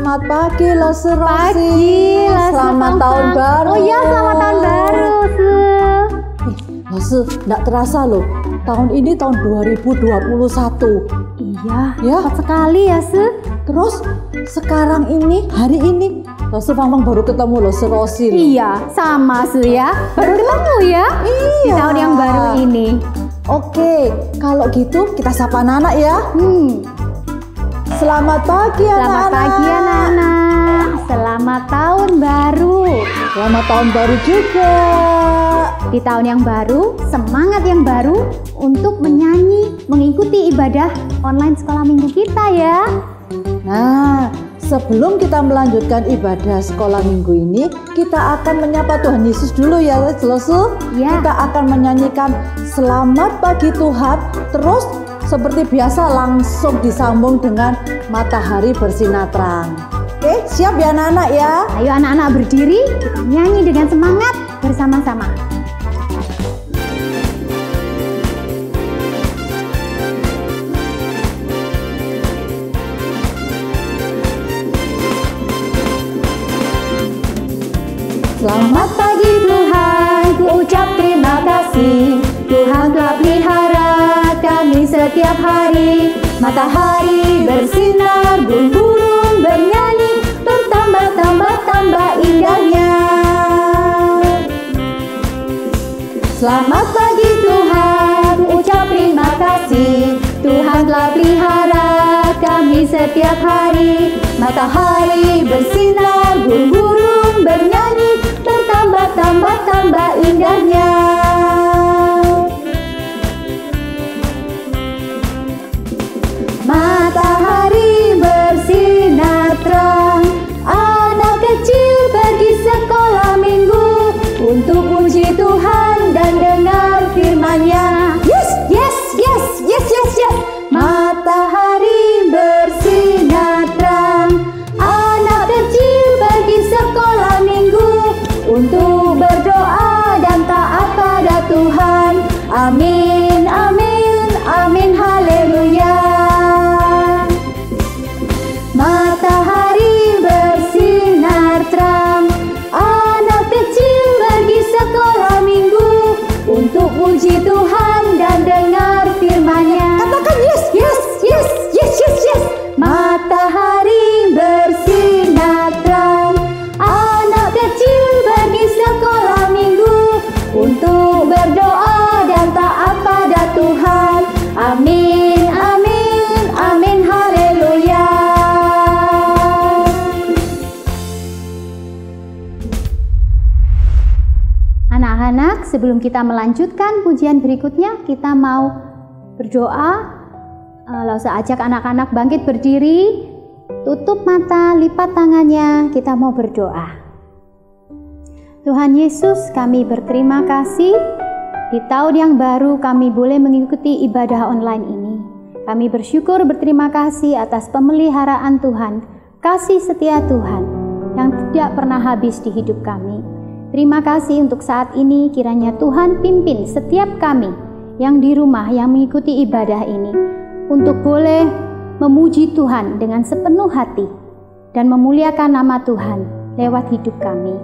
Selamat pagi Lose Rosi. Pagi, Selamat tahun baru. Oh iya, selamat tahun baru. Lose, nggak terasa loh. Tahun ini tahun 2021. Iya, ya cepat sekali ya, Terus sekarang ini, hari ini Lose Fangfang baru ketemu Lose Rosi. Iya, sama ya. Baru ketemu ya. Iya. Di tahun yang baru ini. Oke, kalau gitu kita sapa anak-anak ya. Selamat pagi anak-anak. Selamat pagi anak-anak. Selamat tahun baru. Selamat tahun baru juga. Di tahun yang baru, semangat yang baru untuk menyanyi, mengikuti ibadah online sekolah minggu kita ya. Nah, sebelum kita melanjutkan ibadah sekolah minggu ini, kita akan menyapa Tuhan Yesus dulu ya, Losu. Ya. Kita akan menyanyikan Selamat Pagi Tuhan, terus seperti biasa langsung disambung dengan Matahari Bersinar Terang. Oke, siap ya anak-anak ya? Ayo anak-anak berdiri, kita nyanyi dengan semangat bersama-sama. Selamat pagi Tuhan, ku ucap terima kasih. Tuhan telah pelihara kami setiap hari. Matahari bersinar, burung-burung bernyanyi, bertambah-tambah indahnya. Selamat pagi Tuhan, ku ucap terima kasih. Tuhan telah pelihara kami setiap hari. Matahari bersinar, burung-burung bernyanyi, bertambah-tambah indahnya. Matahari bersinar terang, anak kecil pergi sekolah minggu untuk puji Tuhan dan dengar firman-Nya. Yes, yes, yes, yes, yes, yes. Matahari bersinar terang, anak kecil pergi sekolah minggu untuk berdoa dan taat pada Tuhan. Amin, amin, amin, haleluya. Matahari bersinar terang, anak kecil pergi sekolah minggu untuk puji Tuhan dan dengar firman-Nya. Katakan yes, yes, yes, yes, yes, yes. Matahari bersinar terang, anak kecil pergi sekolah minggu untuk berdoa dan taat pada Tuhan. Amin, amin, amin, haleluya. Anak-anak, sebelum kita melanjutkan pujian berikutnya, kita mau berdoa. Lalu ajak anak-anak bangkit berdiri, tutup mata, lipat tangannya, kita mau berdoa. Tuhan Yesus, kami berterima kasih di tahun yang baru kami boleh mengikuti ibadah online ini. Kami bersyukur berterima kasih atas pemeliharaan Tuhan, kasih setia Tuhan yang tidak pernah habis di hidup kami. Terima kasih untuk saat ini, kiranya Tuhan pimpin setiap kami yang di rumah yang mengikuti ibadah ini untuk boleh memuji Tuhan dengan sepenuh hati dan memuliakan nama Tuhan lewat hidup kami.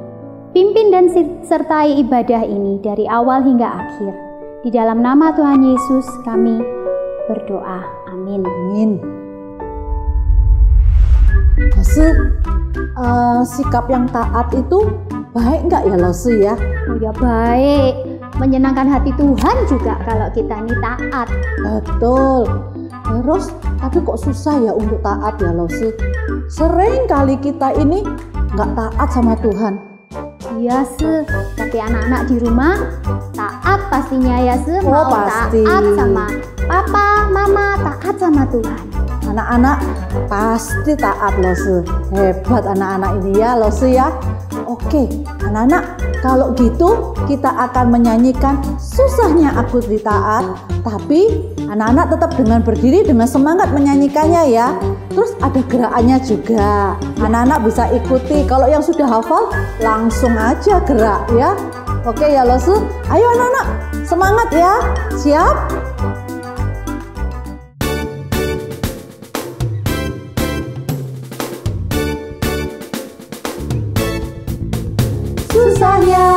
Pimpin dan sertai ibadah ini dari awal hingga akhir. Di dalam nama Tuhan Yesus kami berdoa. Amin. Amin. Maksud sikap yang taat itu baik nggak ya Lose ya? Oh ya baik, menyenangkan hati Tuhan juga kalau kita ini taat. Betul. Terus tapi kok susah ya untuk taat ya Lose? Sering kali kita ini nggak taat sama Tuhan. Iya tapi anak-anak di rumah taat pastinya ya mau pasti. Taat sama papa, mama, taat sama Tuhan. Anak-anak pasti taat Lose. Hebat anak-anak ini ya Lose ya. Oke, anak-anak, kalau gitu kita akan menyanyikan Susahnya Aku Ditaat, tapi anak-anak tetap dengan berdiri dengan semangat menyanyikannya ya. Terus ada gerakannya juga. Anak-anak bisa ikuti. Kalau yang sudah hafal langsung aja gerak ya. Oke ya Lose. Ayo anak-anak, semangat ya. Siap? susahnya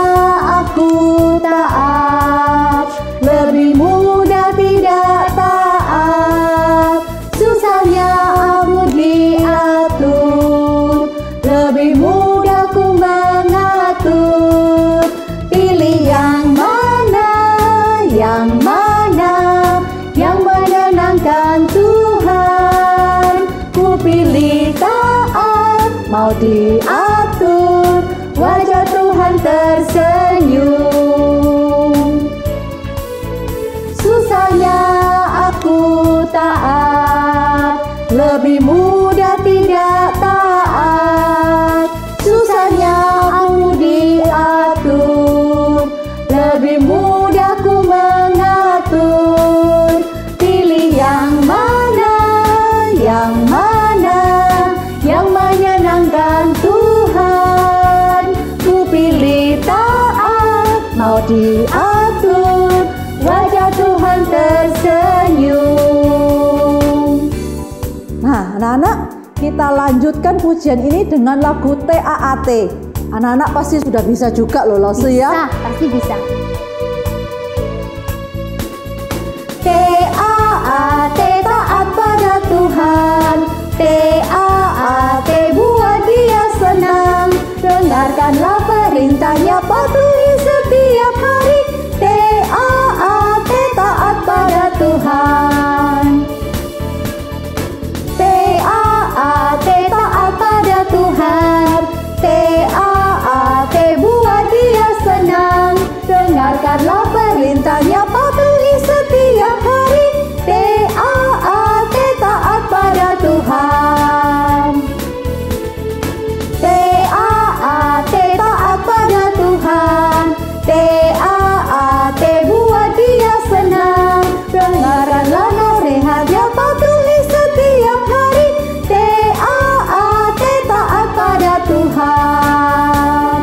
aku taat, lebih mudah tidak taat. Susahnya aku diatur, lebih mudah ku mengatur. Pilih yang mana, yang mana, yang menyenangkan Tuhan. Ku pilih taat, mau diatur, wajah Tuhan tersenyum. Susahnya aku taat, lebih mudah tidak taat. Susahnya aku diatur, lebih mudah ku mengatur. Pilih yang mana, yang mana, yang menyenangkan Tuhan. Ku pilih taat, mau diatur, wajah Tuhan tersenyum. Nah, anak-anak, kita lanjutkan pujian ini dengan lagu TAAT. Anak-anak pasti sudah bisa juga loh, Lose ya. Bisa, pasti bisa. TAAT, taat pada Tuhan. TAAT, buat Dia senang. Dengarkanlah perintahnya, patuhi setiap hari. TAAT, taat pada Tuhan. TAAT, taat pada Tuhan. TAAT, buat Dia senang. Dengarkanlah perintahnya, patuhi setiap hari. TAAT, taat pada Tuhan. TAAT, taat pada Tuhan. TAAT, buat Dia senang. Dengarkanlah nasihatnya, patuhi setiap hari. TAAT, taat pada Tuhan.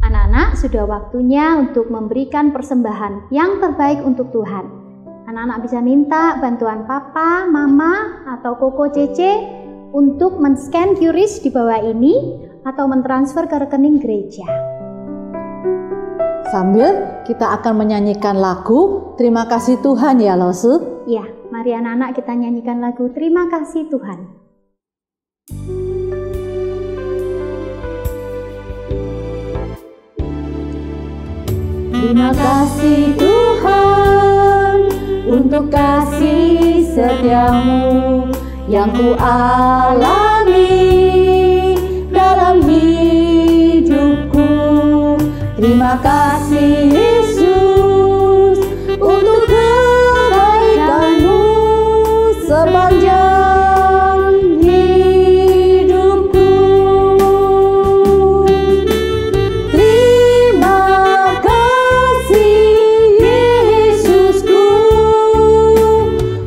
Anak-anak, sudah waktunya untuk memberikan persembahan yang terbaik untuk Tuhan. Anak-anak bisa minta bantuan papa, mama, atau koko cece untuk men-scan QRIS di bawah ini atau mentransfer ke rekening gereja. Sambil kita akan menyanyikan lagu Terima Kasih Tuhan ya, Lose. Ya, mari anak-anak kita nyanyikan lagu Terima Kasih Tuhan. Terima kasih Tuhan untuk kasih setiamu yang ku alami dalam hidupku. Terima kasih Yesus untuk kebaikanmu sepanjang hidupku. Terima kasih Yesusku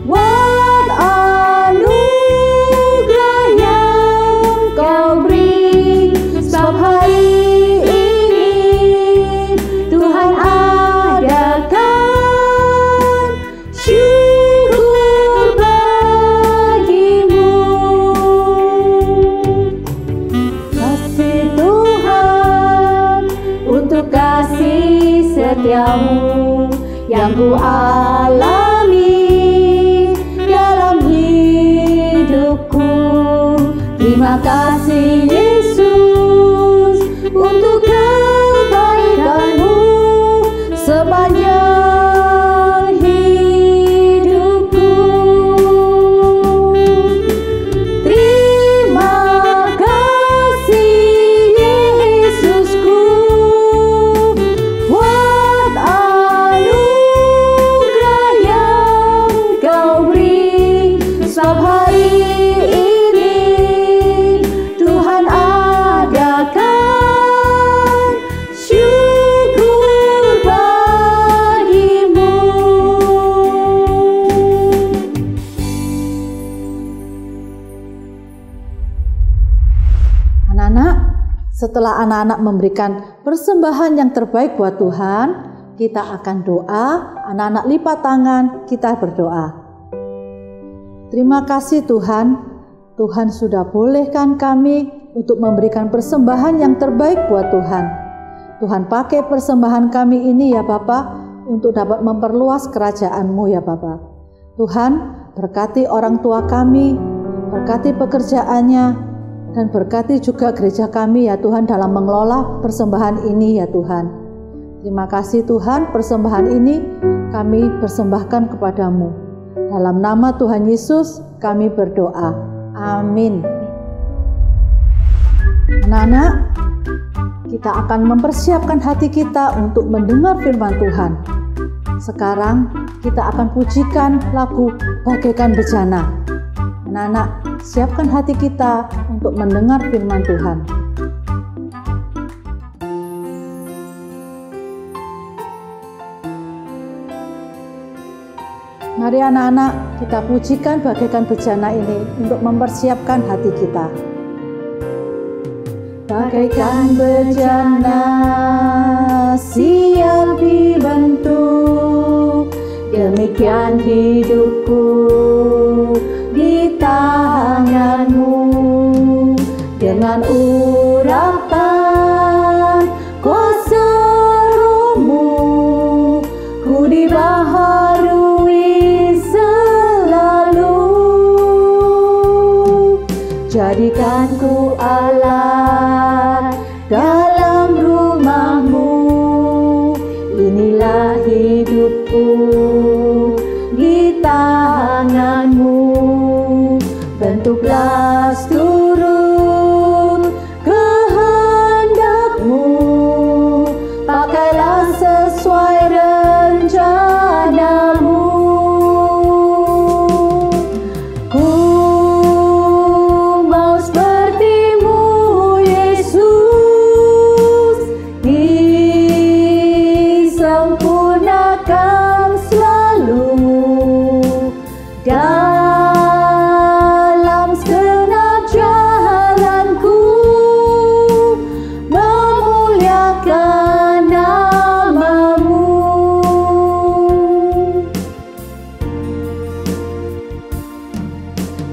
buat anugerah yang Kau beri. Sebab hari ini Tuhan adakan syukur bagimu. Kasih Tuhan untuk kasih setiamu yang ku alami dalam hidupku. Terima kasih Yesus untuk kebaikanmu sepanjang hidupku. Terima kasih Yesusku buat anugerah yang Kau beri. Sebab hari ini Tuhan adakan syukur bagimu. Anak-anak, setelah anak-anak memberikan persembahan yang terbaik buat Tuhan, kita akan doa. Anak-anak lipat tangan, kita berdoa. Terima kasih Tuhan, Tuhan sudah bolehkan kami untuk memberikan persembahan yang terbaik buat Tuhan. Tuhan pakai persembahan kami ini ya Bapa untuk dapat memperluas kerajaan-Mu ya Bapa. Tuhan berkati orang tua kami, berkati pekerjaannya, dan berkati juga gereja kami ya Tuhan dalam mengelola persembahan ini ya Tuhan. Terima kasih Tuhan, persembahan ini kami persembahkan kepadamu. Dalam nama Tuhan Yesus kami berdoa. Amin. Anak-anak, kita akan mempersiapkan hati kita untuk mendengar firman Tuhan. Sekarang kita akan pujikan lagu Bagaikan Bejana. Anak-anak, siapkan hati kita untuk mendengar firman Tuhan. Mari anak-anak, kita pujikan Bagaikan Bejana ini untuk mempersiapkan hati kita. Bagaikan bejana siap dibentuk, demikian hidupku di tangan-Mu. Dengan urapan kuasa Roh-Mu, ku dibaharui selalu. Jadikan ku alat dalam rumah-Mu, inilah hidupku di tangan-Mu. Bentuklah seturut kehendak-Mu, pakailah sesuai rencana-Mu.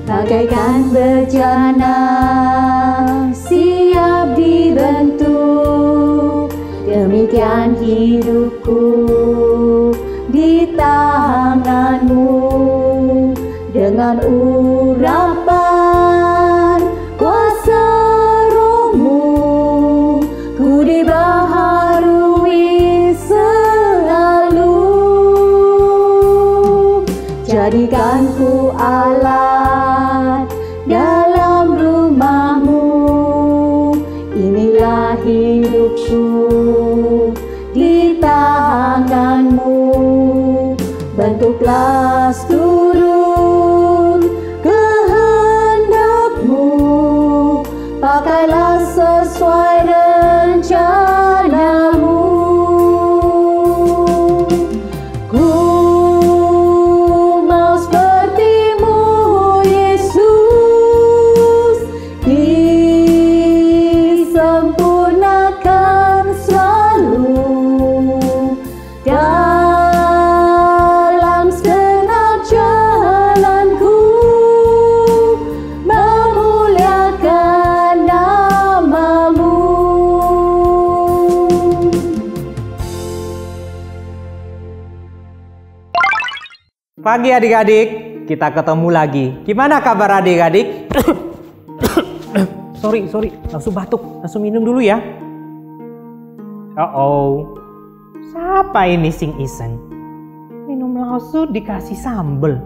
Bagaikan bejana siap dibentuk, demikian hidupku di tangan-Mu. Dengan urapan kuasa Roh-Mu, ku dibaharui selalu. Jadikan ku alat dalam rumah-Mu, inilah hidupku di tangan-Mu. Bentuklah seturut kehendak-Mu, pakailah sesuai rencana-Mu. Pagi adik-adik, kita ketemu lagi. Gimana kabar adik-adik? Sorry, langsung batuk, langsung minum dulu ya. Siapa ini sing iseng? Minum langsung dikasih sambel.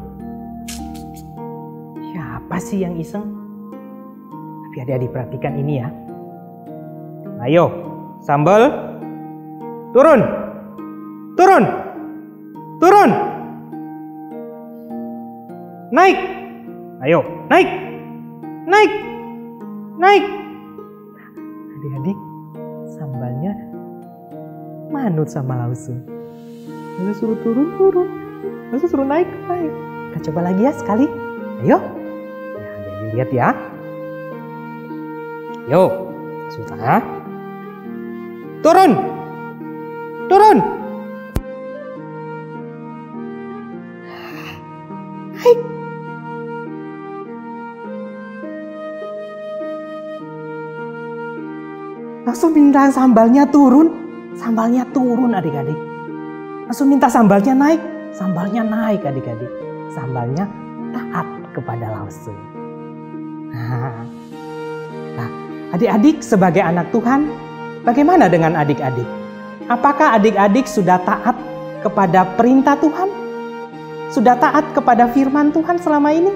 Siapa sih yang iseng? Tapi adik-adik perhatikan ini ya. Ayo, sambel, turun. Naik, ayo, naik. Adik-adik, sambalnya manut sama Lausu. Lalu suruh turun. Lalu suruh naik. Kita coba lagi ya sekali. Ayo, adik-adik lihat ya. Yo, sudah. Turun. Naik. Langsung minta sambalnya turun. Sambalnya turun adik-adik. Langsung minta sambalnya naik adik-adik. Sambalnya taat kepada Lause. Nah, adik-adik sebagai anak Tuhan, bagaimana dengan adik-adik? Apakah adik-adik sudah taat kepada perintah Tuhan? Sudah taat kepada firman Tuhan selama ini?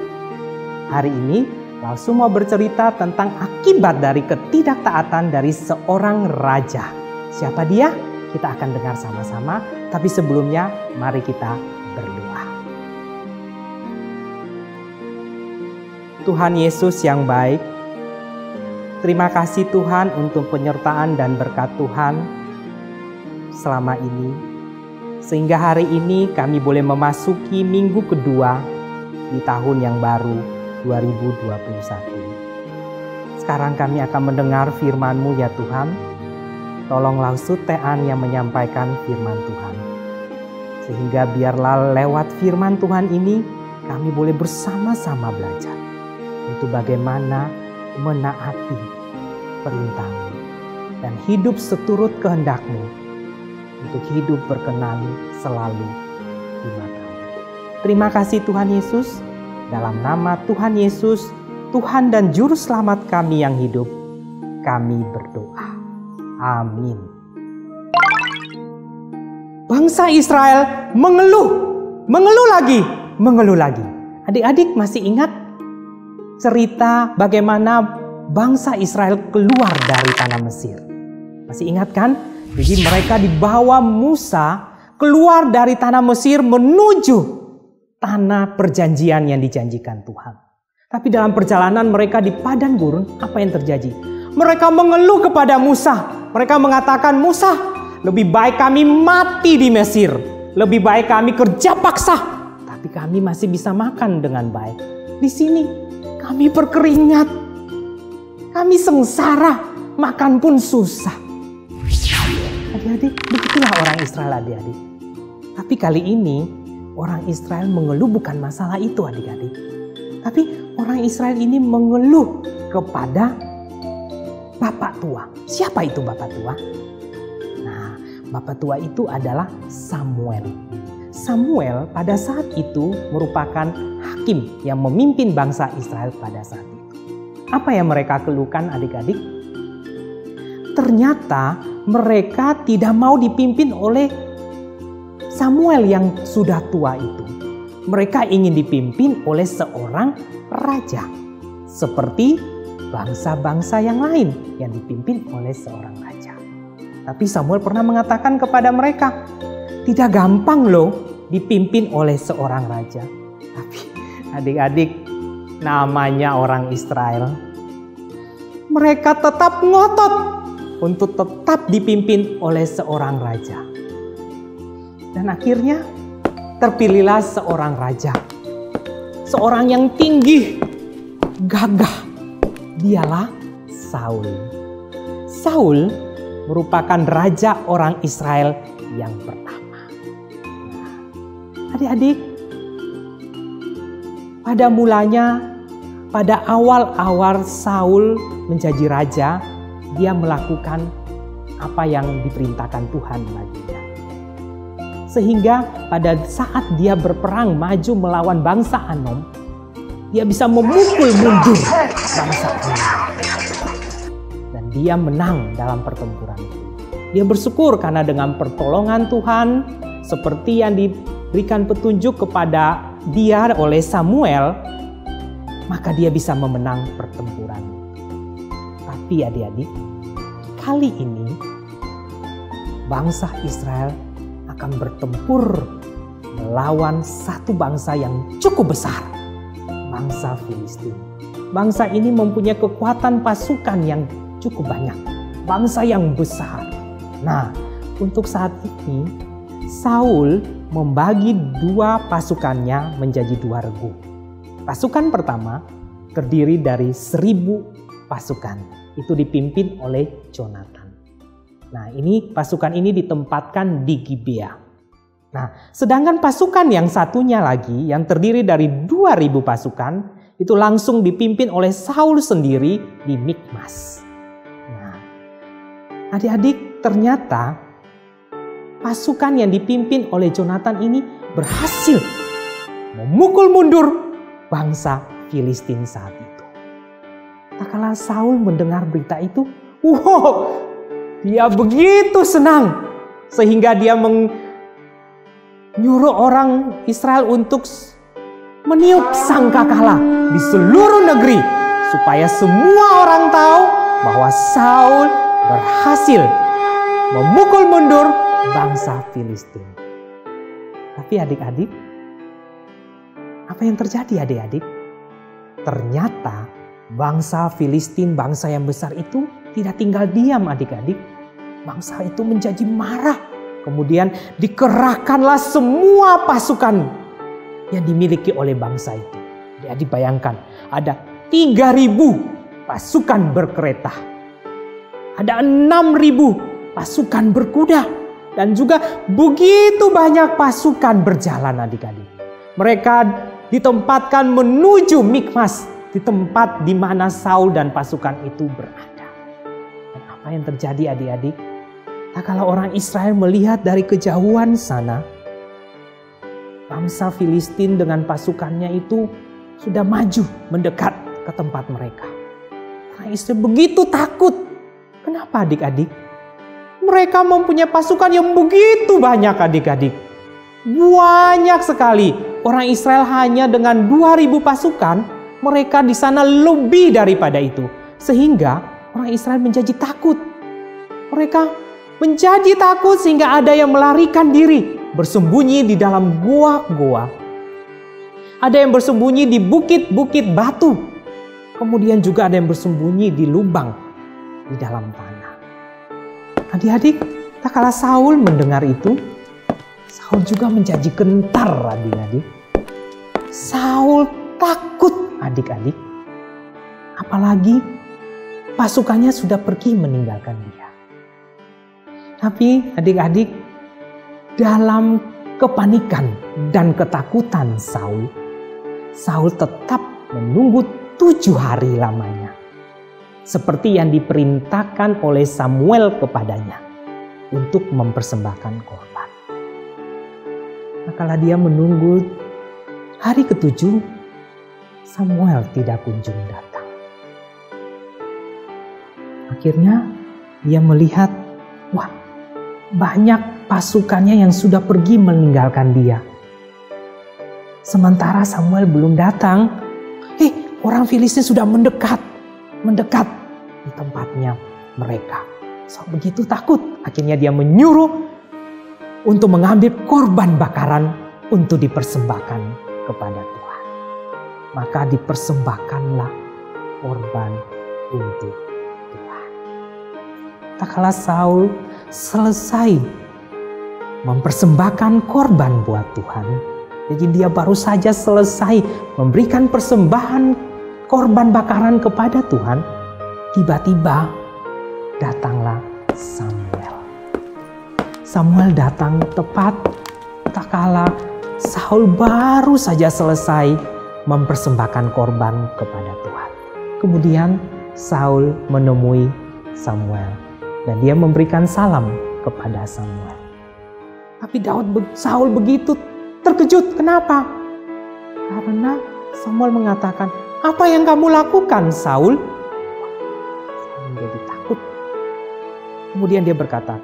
Hari ini, Lause mau bercerita tentang akibat dari ketidaktaatan dari seorang raja. Siapa dia? Kita akan dengar sama-sama. Tapi sebelumnya, mari kita berdoa. Tuhan Yesus yang baik, terima kasih Tuhan untuk penyertaan dan berkat Tuhan selama ini. Sehingga hari ini kami boleh memasuki minggu kedua di tahun yang baru 2021. Sekarang kami akan mendengar firman-Mu ya Tuhan. Tolonglah Tean yang menyampaikan firman Tuhan. Sehingga biarlah lewat firman Tuhan ini kami boleh bersama-sama belajar untuk bagaimana menaati perintah-Mu dan hidup seturut kehendak-Mu untuk hidup berkenan selalu di mata-Mu. Terima kasih Tuhan Yesus. Dalam nama Tuhan Yesus, Tuhan dan Juru Selamat kami yang hidup, kami berdoa. Amin. Bangsa Israel mengeluh lagi. Adik-adik masih ingat cerita bagaimana bangsa Israel keluar dari tanah Mesir? Masih ingat kan? Jadi mereka dibawa Musa keluar dari tanah Mesir menuju tanah perjanjian yang dijanjikan Tuhan. Tapi dalam perjalanan mereka di padang gurun, apa yang terjadi? Mereka mengeluh kepada Musa. Mereka mengatakan, Musa, lebih baik kami mati di Mesir. Lebih baik kami kerja paksa. Tapi kami masih bisa makan dengan baik. Di sini kami berkeringat. Kami sengsara, makan pun susah. Adik-adik, begitulah orang Israel adik-adik. Tapi kali ini, orang Israel mengeluh bukan masalah itu adik-adik. Tapi orang Israel ini mengeluh kepada Bapak tua. Siapa itu Bapak tua? Nah, Bapak tua itu adalah Samuel. Samuel pada saat itu merupakan hakim yang memimpin bangsa Israel pada saat itu. Apa yang mereka keluhkan adik-adik? Ternyata mereka tidak mau dipimpin oleh Samuel yang sudah tua itu. Mereka ingin dipimpin oleh seorang raja. Seperti bangsa-bangsa yang lain yang dipimpin oleh seorang raja. Tapi Samuel pernah mengatakan kepada mereka, tidak gampang loh dipimpin oleh seorang raja. Tapi adik-adik, namanya orang Israel. Mereka tetap ngotot untuk tetap dipimpin oleh seorang raja. Dan akhirnya terpilihlah seorang raja. Seorang yang tinggi, gagah. Dialah Saul. Saul merupakan raja orang Israel yang pertama. Nah, adik-adik, pada mulanya, pada awal-awal Saul menjadi raja, dia melakukan apa yang diperintahkan Tuhan baginya. Sehingga pada saat dia berperang maju melawan bangsa Anom, dia bisa memukul mundur bangsa Anom. Dan dia menang dalam pertempuran itu. Dia bersyukur karena dengan pertolongan Tuhan, seperti yang diberikan petunjuk kepada dia oleh Samuel, maka dia bisa memenang pertempuran. Tapi adik-adik, kali ini bangsa Israel akan bertempur melawan satu bangsa yang cukup besar, bangsa Filistin. Bangsa ini mempunyai kekuatan pasukan yang cukup banyak, bangsa yang besar. Nah, untuk saat ini Saul membagi dua pasukannya menjadi dua regu. Pasukan pertama terdiri dari 1000 pasukan. Itu dipimpin oleh Jonathan. Nah, pasukan ini ditempatkan di Gibea. Nah, sedangkan pasukan yang satunya lagi yang terdiri dari 2000 pasukan itu langsung dipimpin oleh Saul sendiri di Mikmas. Nah, Adik-adik, ternyata pasukan yang dipimpin oleh Jonathan ini berhasil memukul mundur bangsa Filistin saat itu. Tak kala Saul mendengar berita itu, wow, dia begitu senang sehingga dia menyuruh orang Israel untuk meniup sangkakala di seluruh negeri supaya semua orang tahu bahwa Saul berhasil memukul mundur bangsa Filistin. Tapi adik-adik, apa yang terjadi adik-adik? Ternyata bangsa Filistin, bangsa yang besar itu tidak tinggal diam adik-adik. Bangsa itu menjadi marah. Kemudian dikerahkanlah semua pasukan yang dimiliki oleh bangsa itu. Adik-adik bayangkan, ada 3.000 pasukan berkereta. Ada 6.000 pasukan berkuda. Dan juga begitu banyak pasukan berjalan adik-adik. Mereka ditempatkan menuju Mikmas, di tempat di mana Saul dan pasukan itu berada. Dan apa yang terjadi adik-adik? Tak kala orang Israel melihat dari kejauhan sana, bangsa Filistin dengan pasukannya itu sudah maju mendekat ke tempat mereka. Orang Israel begitu takut. Kenapa adik-adik? Mereka mempunyai pasukan yang begitu banyak adik-adik. Banyak sekali. Orang Israel hanya dengan 2.000 pasukan, mereka di sana lebih daripada itu. Sehingga orang Israel menjadi takut. Mereka menjadi takut sehingga ada yang melarikan diri, bersembunyi di dalam goa-goa. Ada yang bersembunyi di bukit-bukit batu. Kemudian juga ada yang bersembunyi di lubang di dalam tanah. Adik-adik, tak kala Saul mendengar itu, Saul juga menjadi gentar adik-adik. Saul takut adik-adik. Apalagi pasukannya sudah pergi meninggalkan dia. Tapi adik-adik, dalam kepanikan dan ketakutan Saul tetap menunggu 7 hari lamanya. Seperti yang diperintahkan oleh Samuel kepadanya untuk mempersembahkan korban. Kala dia menunggu hari ke-7, Samuel tidak kunjung datang. Akhirnya dia melihat, wah, banyak pasukannya yang sudah pergi meninggalkan dia. Sementara Samuel belum datang, orang Filistin sudah mendekat di tempatnya mereka. Saul begitu takut, akhirnya dia menyuruh untuk mengambil korban bakaran untuk dipersembahkan kepada Tuhan. Maka dipersembahkanlah korban untuk Tuhan. Tak kala Saul selesai mempersembahkan korban buat Tuhan, jadi dia baru saja selesai memberikan persembahan korban bakaran kepada Tuhan, tiba-tiba datanglah Samuel. Samuel datang tepat tak kala Saul baru saja selesai mempersembahkan korban kepada Tuhan. Kemudian Saul menemui Samuel dan dia memberikan salam kepada Samuel. Tapi Saul begitu terkejut. Kenapa? Karena Samuel mengatakan, "Apa yang kamu lakukan, Saul?" Saul menjadi takut. Kemudian dia berkata,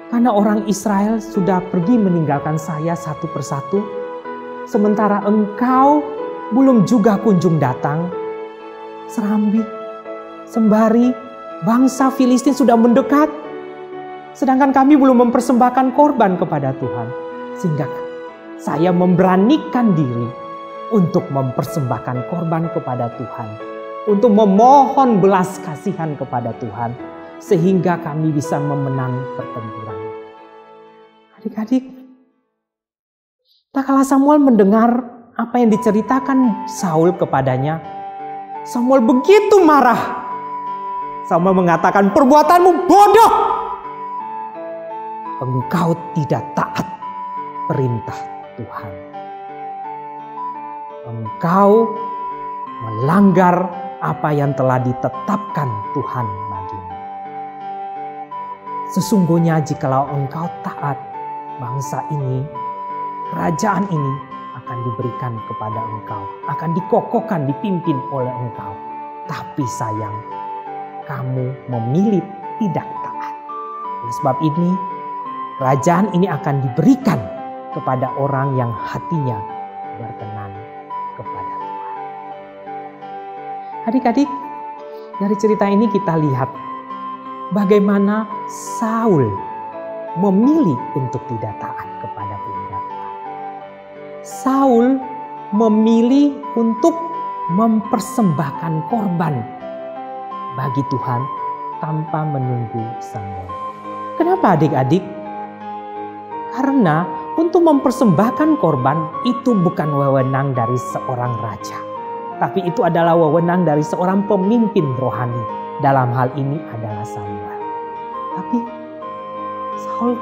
"Karena orang Israel sudah pergi meninggalkan saya satu persatu, sementara engkau belum juga kunjung datang. Sembari bangsa Filistin sudah mendekat, sedangkan kami belum mempersembahkan korban kepada Tuhan. Sehingga saya memberanikan diri untuk mempersembahkan korban kepada Tuhan, untuk memohon belas kasihan kepada Tuhan, sehingga kami bisa memenang pertempuran." Adik-adik, tak kala Samuel mendengar apa yang diceritakan Saul kepadanya, Samuel begitu marah. Samuel mengatakan, "Perbuatanmu bodoh. Engkau tidak taat perintah Tuhan. Engkau melanggar apa yang telah ditetapkan Tuhan bagimu." Sesungguhnya jikalau engkau taat, bangsa ini, kerajaan ini akan diberikan kepada engkau, akan dikokohkan, dipimpin oleh engkau. Tapi sayang, kamu memilih tidak taat. Oleh sebab ini, kerajaan ini akan diberikan kepada orang yang hatinya berkenan kepada Tuhan. Adik-adik, dari cerita ini kita lihat bagaimana Saul memilih untuk tidak taat kepada perintah Tuhan. Saul memilih untuk mempersembahkan korban bagi Tuhan tanpa menunggu Samuel. Kenapa adik-adik? Karena untuk mempersembahkan korban itu bukan wewenang dari seorang raja, tapi itu adalah wewenang dari seorang pemimpin rohani. Dalam hal ini adalah Samuel. Tapi Saul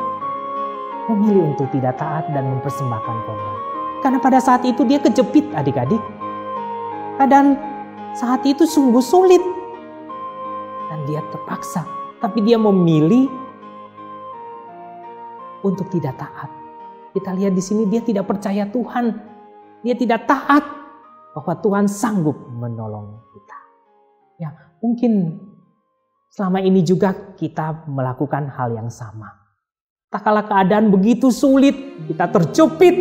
memilih untuk tidak taat dan mempersembahkan korban. Karena pada saat itu dia kejepit adik-adik. Dan saat itu sungguh sulit. Dan dia terpaksa. Tapi dia memilih untuk tidak taat. Kita lihat di sini dia tidak percaya Tuhan. Dia tidak taat bahwa Tuhan sanggup menolong kita. Ya, mungkin selama ini juga kita melakukan hal yang sama. Tak kala keadaan begitu sulit, kita terjepit,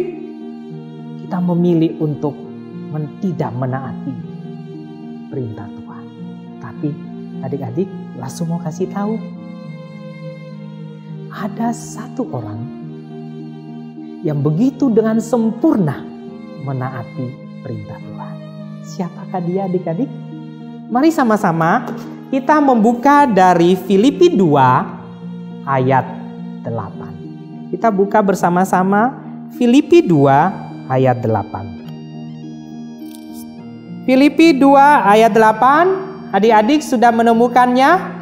kita memilih untuk tidak menaati perintah Tuhan. Tapi adik-adik, langsung mau kasih tahu, ada satu orang yang begitu dengan sempurna menaati perintah Tuhan. Siapakah dia adik-adik? Mari sama-sama kita membuka dari Filipi 2 ayat 8. Kita buka bersama-sama Filipi 2 ayat 8. Filipi 2 ayat 8. Adik-adik sudah menemukannya?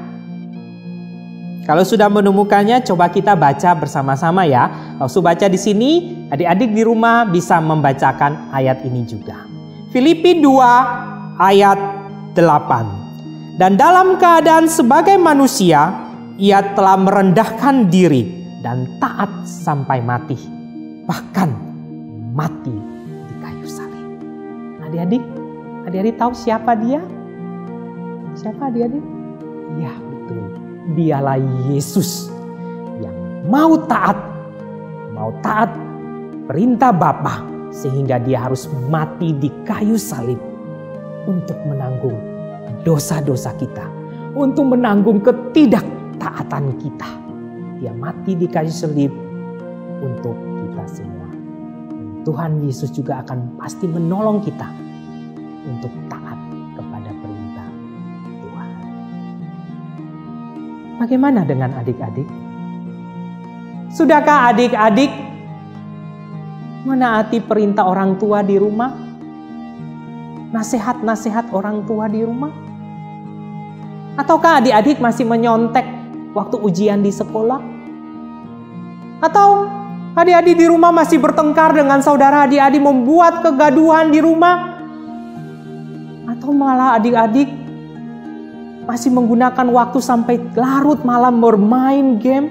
Kalau sudah menemukannya, coba kita baca bersama-sama ya. Langsung baca di sini, adik-adik di rumah bisa membacakan ayat ini juga. Filipi 2 ayat 8. Dan dalam keadaan sebagai manusia, ia telah merendahkan diri dan taat sampai mati. Bahkan mati di kayu salib. Adik-adik tahu siapa dia? Siapa adik-adik? Ya betul, dialah Yesus yang mau taat perintah Bapa, sehingga dia harus mati di kayu salib untuk menanggung dosa-dosa kita, untuk menanggung ketidaktaatan kita. Dia mati di kayu salib untuk kita semua. Dan Tuhan Yesus juga akan pasti menolong kita untuk taat kepada perintah Tuhan. Bagaimana dengan adik-adik? Sudahkah adik-adik menaati perintah orang tua di rumah? Nasihat-nasihat orang tua di rumah? Ataukah adik-adik masih menyontek waktu ujian di sekolah? Atau adik-adik di rumah masih bertengkar dengan saudara adik-adik, membuat kegaduhan di rumah? Atau malah adik-adik masih menggunakan waktu sampai larut malam bermain game?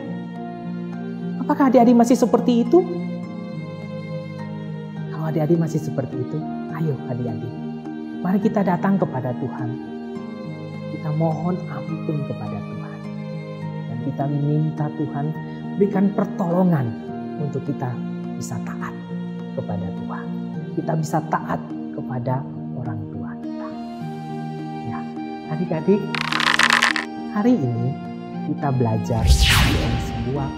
Apakah adik-adik masih seperti itu? Kalau adik-adik masih seperti itu, ayo adik-adik, mari kita datang kepada Tuhan. Kita mohon ampun kepada Tuhan. Dan kita minta Tuhan berikan pertolongan untuk kita bisa taat kepada Tuhan. Kita bisa taat kepada orang tua kita. Ya, adik-adik, hari ini kita belajar sebuah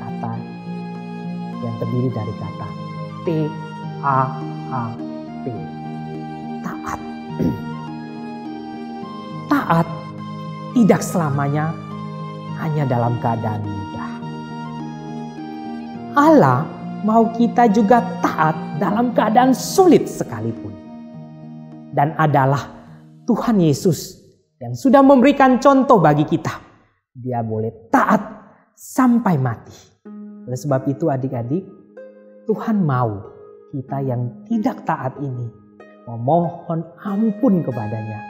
kata yang terdiri dari kata T-A-A-T. Taat. Taat tidak selamanya hanya dalam keadaan mudah. Allah mau kita juga taat dalam keadaan sulit sekalipun. Dan adalah Tuhan Yesus yang sudah memberikan contoh bagi kita. Dia boleh taat sampai mati. Oleh sebab itu adik-adik, Tuhan mau kita yang tidak taat ini memohon ampun kepadanya.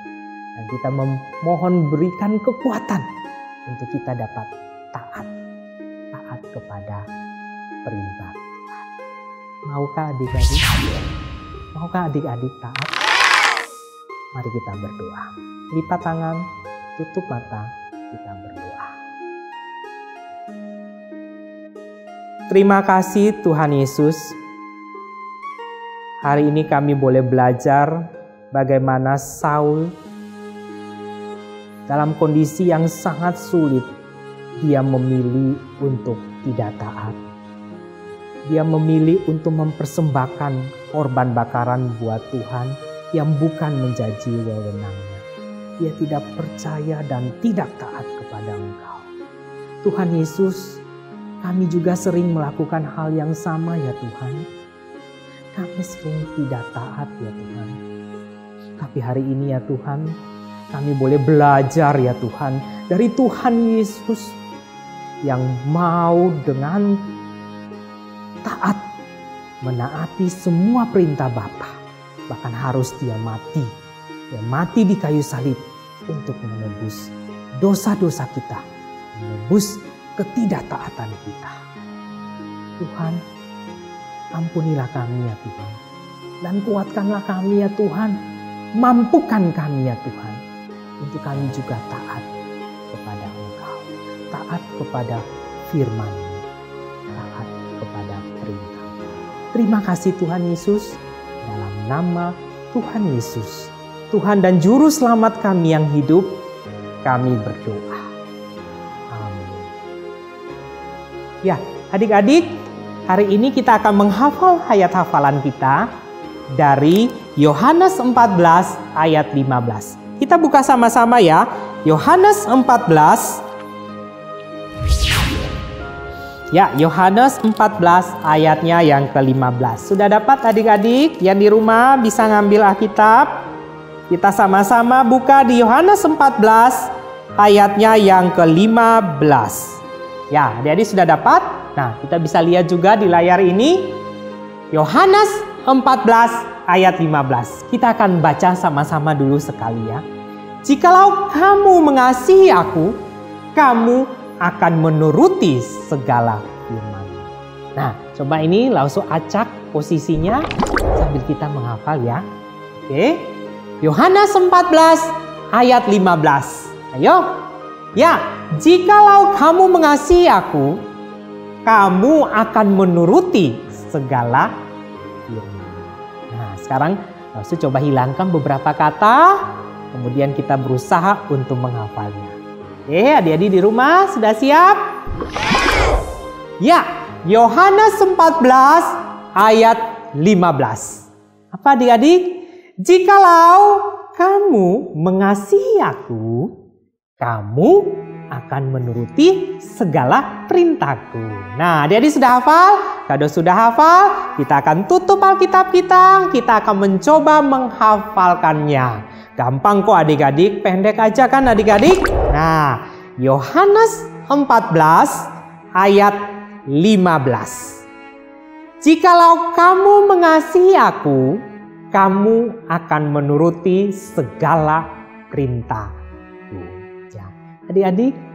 Dan kita memohon berikan kekuatan untuk kita dapat taat kepada perintah Tuhan. Maukah adik-adik? Maukah adik-adik taat? Mari kita berdoa. Lipat tangan, tutup mata, kita berdoa. Terima kasih Tuhan Yesus. Hari ini kami boleh belajar bagaimana Saul dalam kondisi yang sangat sulit, dia memilih untuk tidak taat. Dia memilih untuk mempersembahkan korban bakaran buat Tuhan yang bukan menjadi wewenangnya. Dia tidak percaya dan tidak taat kepada Engkau. Tuhan Yesus, kami juga sering melakukan hal yang sama ya Tuhan. Kami sering tidak taat ya Tuhan. Tapi hari ini ya Tuhan, kami boleh belajar ya Tuhan dari Tuhan Yesus yang mau dengan taat menaati semua perintah Bapa. Bahkan harus dia mati. Dia mati di kayu salib untuk menebus dosa-dosa kita. Menebus ketidaktaatan kita. Tuhan, ampunilah kami ya Tuhan. Dan kuatkanlah kami ya Tuhan. Mampukan kami ya Tuhan. Untuk kami juga taat kepada Engkau. Taat kepada firman-Mu. Taat kepada perintah. Terima kasih Tuhan Yesus. Dalam nama Tuhan Yesus, Tuhan dan Juru Selamat kami yang hidup, kami berdoa. Amin. Ya, adik-adik, hari ini kita akan menghafal ayat hafalan kita dari Yohanes 14 ayat 15. Kita buka sama-sama ya, Yohanes 14. Ya, Yohanes 14 ayatnya yang ke-15. Sudah dapat adik-adik yang di rumah bisa ngambil Alkitab? Kita sama-sama buka di Yohanes 14 ayatnya yang ke-15. Ya, adik-adik sudah dapat? Nah, kita bisa lihat juga di layar ini. Yohanes 14 ayat 15. Kita akan baca sama-sama dulu sekali ya. Jikalau kamu mengasihi aku, kamu akan menuruti segala firman. Nah, coba ini langsung acak posisinya sambil kita menghafal ya. Oke. Yohanes 14 ayat 15. Ayo. Ya, jikalau kamu mengasihi aku, kamu akan menuruti segala firman. Nah, sekarang langsung coba hilangkan beberapa kata, kemudian kita berusaha untuk menghafalnya. Oke, adik-adik di rumah sudah siap? Ya, Yohanes 14 ayat 15. Apa adik-adik? Jikalau kamu mengasihi aku, kamu akan menuruti segala perintahku. Nah, adik-adik sudah hafal? Kado sudah hafal? Kita akan tutup Alkitab kita akan mencoba menghafalkannya. Gampang kok adik-adik, pendek aja kan adik-adik? Nah, Yohanes 14 ayat 15. Jikalau kamu mengasihi aku, kamu akan menuruti segala perintahku. Ya.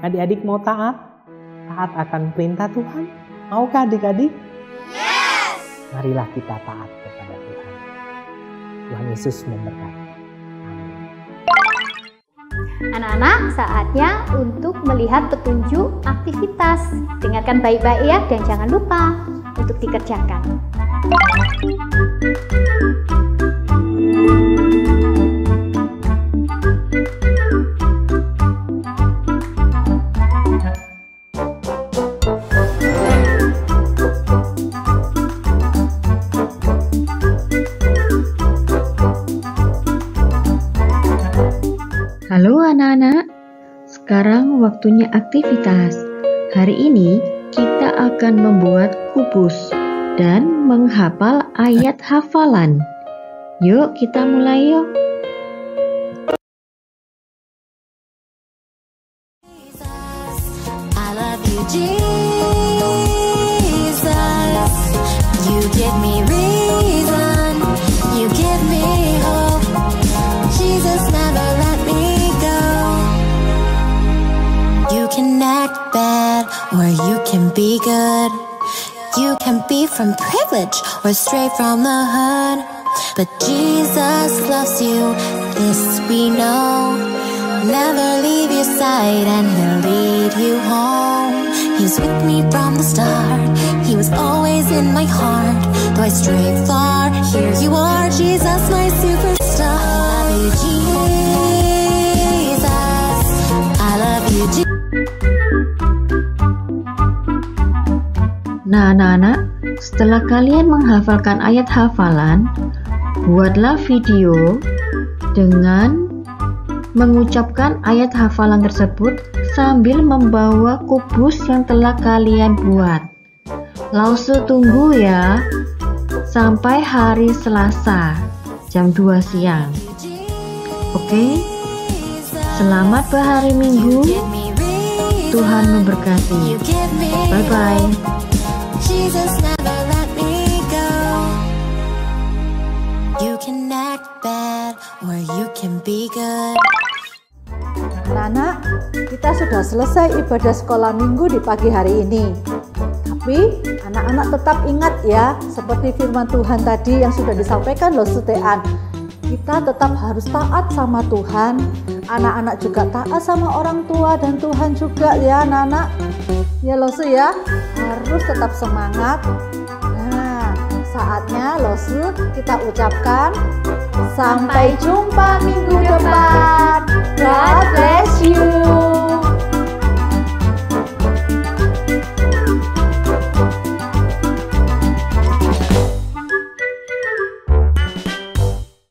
Adik-adik mau taat? Taat akan perintah Tuhan? Maukah adik-adik? Yes! Marilah kita taat kepada Tuhan. Tuhan Yesus memberkati. Anak-anak, saatnya untuk melihat petunjuk aktivitas. Dengarkan baik-baik ya, dan jangan lupa untuk dikerjakan. Halo anak-anak, sekarang waktunya aktivitas. Hari ini kita akan membuat kubus dan menghafal ayat hafalan. Yuk kita mulai yuk. I love you, Jesus. You give me reason, you give me hope. Jesus never let me go. You can bad or you can be good. You can be from privilege or straight from the hood. But Jesus loves you, this we know. Never leave your side and he'll lead you home. He was with me from the start, he was always in my heart. Though I stray far, here you are, Jesus, my superstar. I love you, Jesus. I love you, Jesus. Nah, anak-anak, setelah kalian menghafalkan ayat hafalan, buatlah video dengan mengucapkan ayat hafalan tersebut sambil membawa kubus yang telah kalian buat. Lause tunggu ya, sampai hari Selasa jam 2 siang. Oke? Selamat berhari Minggu. Tuhan memberkati. Bye-bye. Jesus never let me go. You can act bad or you can be good. Anak-anak, kita sudah selesai ibadah sekolah minggu di pagi hari ini. Tapi anak-anak tetap ingat ya, seperti firman Tuhan tadi yang sudah disampaikan loh Sutean. Kita tetap harus taat sama Tuhan. Anak-anak juga taat sama orang tua dan Tuhan juga ya anak-anak. Ya Losu ya, harus tetap semangat. Nah, saatnya Losu kita ucapkan sampai jumpa minggu depan. God bless you.